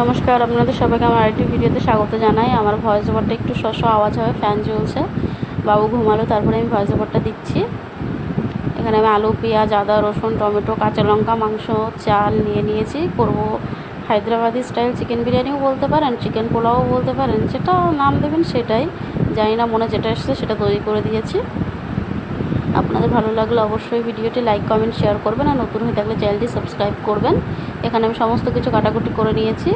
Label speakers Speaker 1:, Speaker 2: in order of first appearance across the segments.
Speaker 1: নমস্কার, আপনাদের সবাইকে আমার আরেকটি ভিডিওতে স্বাগত জানাই। আমার ভয়েস ওভারটা একটু আওয়াজ হবে, ফ্যান চলছে, বাবু ঘুমালো, তারপরে আমি ভয়েস ওভারটা দিচ্ছি। এখানে আমি আলু, পেঁয়াজ, আদা, রসুন, টমেটো, কাঁচা লঙ্কা, মাংস, চাল নিয়ে নিয়েছি। করব হায়দ্রাবাদি স্টাইল চিকেন বিরিয়ানিও বলতে পারেন, চিকেন পোলাও বলতে পারেন, যেটা নাম দেবেন সেটাই। জানি না, মনে যেটা এসছে সেটা তৈরি করে দিয়েছি। আপনাদের ভালো লাগলে অবশ্যই ভিডিওটি লাইক, কমেন্ট, শেয়ার করবেন, আর নতুন হয়ে থাকলে চ্যানেলটি সাবস্ক্রাইব করবেন। এখানে আমি সমস্ত কিছু কাটাকুটি করে নিয়েছি,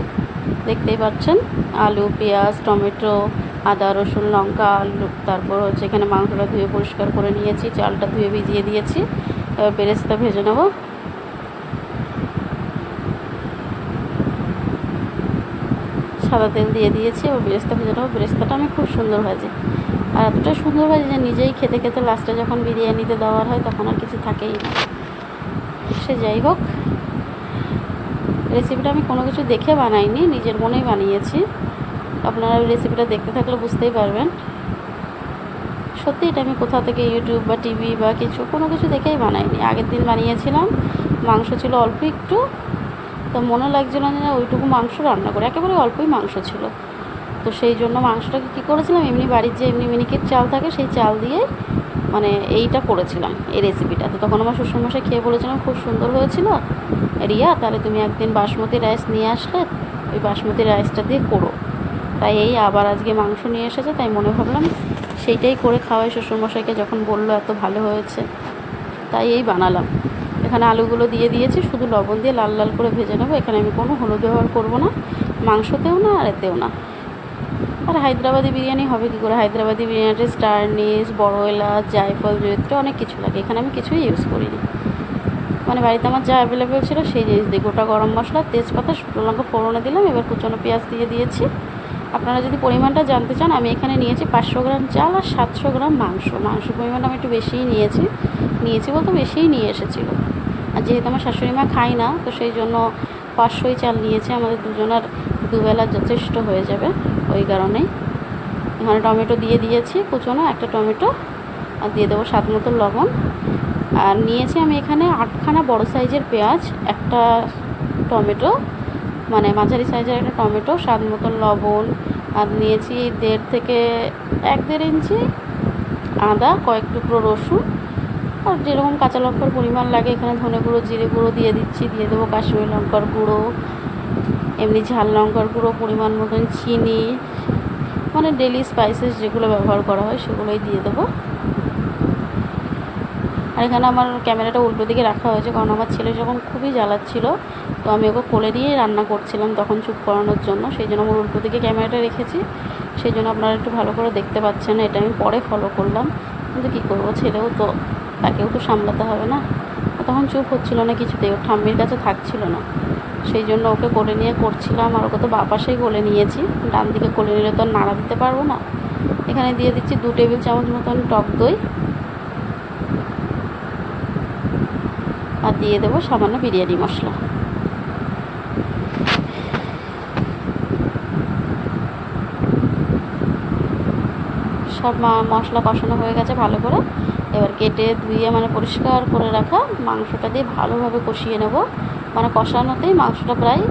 Speaker 1: দেখতেই পাচ্ছেন। আলু, পেঁয়াজ, টমেটো, আদা, রসুন, লঙ্কা, আলু, তারপর হচ্ছে এখানে মাংসটা ধুয়ে পরিষ্কার করে নিয়েছি, চালটা ধুয়ে ভিজিয়ে দিয়েছি। এবার বেরেস্তা ভেজে নেব। সাদা তেল দিয়ে দিয়েছি, এবার বেরেস্তা ভেজে নেবো। বেরেস্তাটা আমি খুব সুন্দর ভাজি, আর এতটাই সুন্দর ভাজি যে নিজেই খেতে খেতে লাস্টে যখন বিরিয়ানিতে দেওয়ার হয় তখন আর কিছু থাকেই না। সে যাই হোক, রেসিপিটা আমি কোনো কিছু দেখে বানাইনি, নিজের মনেই বানিয়েছি। আপনারা রেসিপিটা দেখতে থাকলে বুঝতেই পারবেন। সত্যি এটা আমি কোথা থেকে ইউটিউব বা টিভি বা কোনো কিছু দেখেই বানাইনি। আগের দিন বানিয়েছিলাম, মাংস ছিল অল্প একটু, তো মনে লাগছিল না যে ওইটুকু মাংস রান্না করে, একেবারে অল্পই মাংস ছিল। তো সেই জন্য মাংসটাকে কী করেছিলাম, এমনি বাড়ির যে এমনি মিনিকেট চাল থাকে সেই চাল দিয়ে মানে এইটা করেছিলাম, এই রেসিপিটা। তো তখন আমার শ্বশুরমশাই খেয়ে বলেছিলাম খুব সুন্দর হয়েছিল রিয়া, তাহলে তুমি একদিন বাসমতি রাইস নিয়ে আসলে ওই বাসমতি রাইসটা দিয়ে করো। তাই এই আবার আজকে মাংস নিয়ে এসেছে, তাই মনে ভাবলাম সেইটাই করে খাওয়াই শ্বশুরমশাইকে, যখন বললো এত ভালো হয়েছে তাই এই বানালাম। এখানে আলুগুলো দিয়ে দিয়েছি, শুধু লবণ দিয়ে লাল লাল করে ভেজে নেবো। এখানে আমি কোনো হলুদ ব্যবহার করবো না, মাংসতেও না আর এতেও না। আর হায়দ্রাবাদি বিরিয়ানি হবে কী করে? হায়দ্রাবাদি বিরিয়ানিতে স্টার নিস, বড় এলাচ, জায়ফল, জয়িত্রী অনেক কিছু লাগে, এখানে আমি কিছুই ইউজ করিনি। মানে বাড়িতে আমার যা অ্যাভেলেবেল ছিল সেই জিনিস দিয়ে, গোটা গরম মশলা, তেজপাতা, শুকনো লঙ্কা ফোড়নে দিলাম। এবার কুচনো পেঁয়াজ দিয়ে দিয়েছি। আপনারা যদি পরিমাণটা জানতে চান, আমি এখানে নিয়েছি 500 গ্রাম চাল আর 700 গ্রাম মাংস। মাংসের পরিমাণটা আমি একটু বেশিই নিয়েছি বলতে বেশিই নিয়ে এসেছিলো। আর যেহেতু আমার শাশুড়ি মা খাই না, তো সেই জন্য 500ই চাল নিয়েছে, আমাদের দুজনার দুবেলা যথেষ্ট হয়ে যাবে, ওই কারণেই। এখানে টমেটো দিয়ে দিয়েছি, কুচনো একটা টমেটো, আর দিয়ে দেবো স্বাদ মতো লবণ। আর নিয়েছি আমি এখানে 8খানা বড় সাইজের পেঁয়াজ, একটা টমেটো, মানে মাঝারি সাইজের একটা টমেটো, স্বাদ মতো লবণ। আর নিয়েছি 1.5 থেকে 1.5 ইঞ্চি আদা, কয়েক টুকরো রসুন, আর যেরকম কাঁচা লঙ্কার পরিমাণ লাগে এখানে ধনে গুঁড়ো, জিরে গুঁড়ো দিয়ে দিচ্ছি। দিয়ে দেবো কাশ্মীরি লঙ্কার গুঁড়ো, এমনি ঝাল লঙ্কার গুঁড়ো, পরিমাণ মতন চিনি, মানে ডেলি স্পাইসেস যেগুলো ব্যবহার করা হয় সেগুলোই দিয়ে দেবো। আর এখানে আমার ক্যামেরাটা উল্টো দিকে রাখা হয়েছে, কারণ আমার ছেলে যখন খুবই জ্বালাচ্ছিল, তো আমি ওকে কোলে নিয়েই রান্না করছিলাম তখন চুপ করানোর জন্য, সেই জন্য আমার উল্টো দিকে ক্যামেরাটা রেখেছি। সেই জন্য আপনারা একটু ভালো করে দেখতে পাচ্ছেন, এটা আমি পরে ফলো করলাম। কিন্তু কী করবো, ছেলেও তো, তাকেও তো সামলাতে হবে না। তখন চুপ হচ্ছিল না কিছুতেই, ওর ঠাম্মির কাছে থাকছিল না, সেই জন্য ওকে কোলে নিয়ে করছিলাম। আর ওকে তো বাঁ পাশেই কোলে নিয়েছি, ডান দিকে কোলে নিলে তো আর নাড়া দিতে পারবো না। এখানে দিয়ে দিচ্ছি 2 টেবিল চামচ মতন টক দই, আর দিয়ে দেবো সামান্য বিরিয়ানি মশলা। সব মশলা কষানো হয়ে গেছে ভালো করে। এবার কেটে ধুয়ে মানে পরিষ্কার করে রাখা মাংসটা দিয়ে ভালোভাবে কষিয়ে নেব। মানে কষানোতেই মাংসটা প্রায়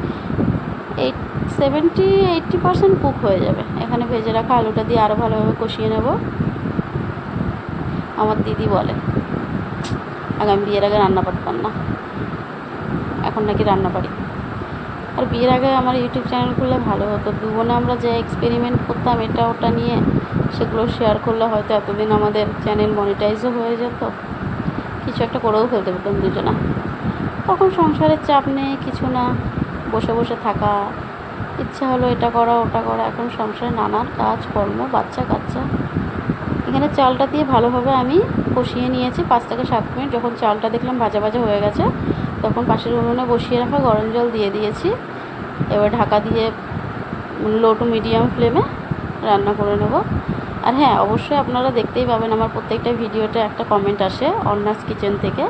Speaker 1: 70-80% কুক হয়ে যাবে। এখানে ভেজে রাখা আলুটা দিয়ে আরও ভালোভাবে কষিয়ে নেব। আমার দিদি বলে আগে আমি বিয়ের আগে রান্না পারতাম না, এখন নাকি রান্না পারি। আর বিয়ের আগে আমার ইউটিউব চ্যানেল খুললে ভালো হতো, দু বোনে আমরা যে এক্সপেরিমেন্ট করতাম এটা ওটা নিয়ে, সেগুলো শেয়ার করলে হয়তো এতদিন আমাদের চ্যানেল মনিটাইজও হয়ে যেত, কিছু একটা করেও ফেলতে পারতাম দুজনা। তখন সংসারের চাপ নেই, কিছু না, বসে বসে থাকা, ইচ্ছা হলো এটা করা ওটা করা। এখন সংসারে নানান কাজ কর্ম, বাচ্চা কাচ্চা। এখানে চালটা দিয়ে ভালোভাবে আমি কষিয়ে নিয়েছি 5 থেকে 7 মিনিট। যখন চালটা দেখলাম ভাজা ভাজা হয়ে গেছে, তখন পাশের উনুনে বসিয়ে রাখা গরম জল দিয়ে দিয়েছি। এবার ঢাকা দিয়ে লো টু মিডিয়াম ফ্লেমে রান্না করে নেব। আর হ্যাঁ, অবশ্যই আপনারা দেখতেই পাবেন আমার প্রত্যেকটা ভিডিওতে একটা কমেন্ট আসে অর্ণাস কিচেন থেকে,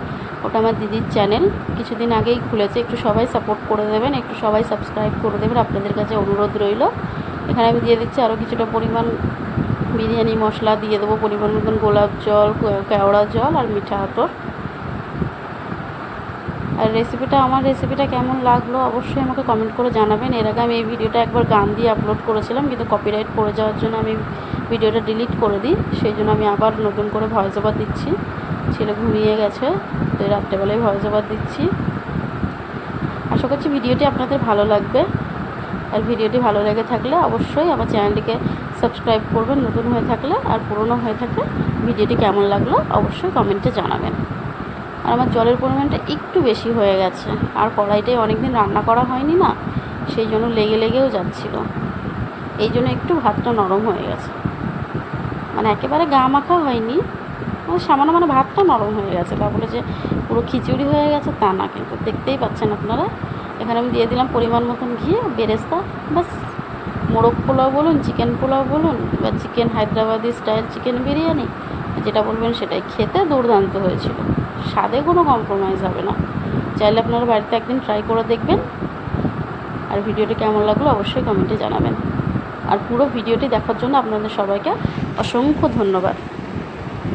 Speaker 1: ওটা আমার দিদির চ্যানেল, কিছুদিন আগেই খুলেছে, একটু সবাই সাপোর্ট করে দেবেন, একটু সবাই সাবস্ক্রাইব করে দেবেন, আপনাদের কাছে অনুরোধ রইল। এখানে আমি দিয়ে দিচ্ছি আরও কিছুটা পরিমাণ বিরিয়ানি মশলা, দিয়ে দেবো পরিমাণ মতন গোলাপ জল, কেওড়া জল আর মিঠা আতর। আর আমার রেসিপিটা কেমন লাগলো অবশ্যই আমাকে কমেন্ট করে জানাবেন। এর আগে আমি এই ভিডিওটা একবার গান দিয়ে আপলোড করেছিলাম, কিন্তু কপিরাইট পড়ে যাওয়ার জন্য আমি ভিডিওটা ডিলিট করে দিই। সেই জন্য আমি আবার নতুন করে ভয়েস ওভার দিচ্ছি। ছেলে ঘুমিয়ে গেছে, তো রাত্রেবেলায় ভয়েস ওভার দিচ্ছি। আশা করছি ভিডিওটি আপনাদের ভালো লাগবে। আর ভিডিওটি ভালো লেগে থাকলে অবশ্যই আমার চ্যানেলটিকে সাবস্ক্রাইব করবেন নতুন হয়ে থাকলে, আর পুরনো হয়ে থাকলে ভিডিওটি কেমন লাগলো অবশ্যই কমেন্টে জানাবেন। আর আমার জলের পরিমাণটা একটু বেশি হয়ে গেছে, আর কড়াইটায় অনেক দিন রান্না করা হয়নি না, সেই জন্য লেগেও যাচ্ছিল। এই জন্য একটু ভাতটা নরম হয়ে গেছে, মানে একেবারে গা মাখা হয়নি, সামান্য মানে ভাতটা নরম হয়ে গেছে। তারপরে যে পুরো খিচুড়ি হয়ে গেছে তা না, কিন্তু দেখতেই পাচ্ছেন আপনারা। এখানে আমি দিয়ে দিলাম পরিমাণ মতন ঘি, বেরেস্তা। বাস, মোরগ পোলাও বলুন, চিকেন পোলাও বলুন, বা chicken Hyderabadi style chicken biryani, যেটা বলবেন সেটাই। খেতে দুর্দান্ত হয়েছিল, স্বাদে কোনো কম্প্রোমাইজ হবে না। চাইলে আপনারা বাড়িতে একদিন ট্রাই করে দেখবেন। আর ভিডিওটি কেমন লাগলো অবশ্যই কমেন্টে জানাবেন। আর পুরো ভিডিওটি দেখার জন্য আপনাদের সবাইকে অসংখ্য ধন্যবাদ।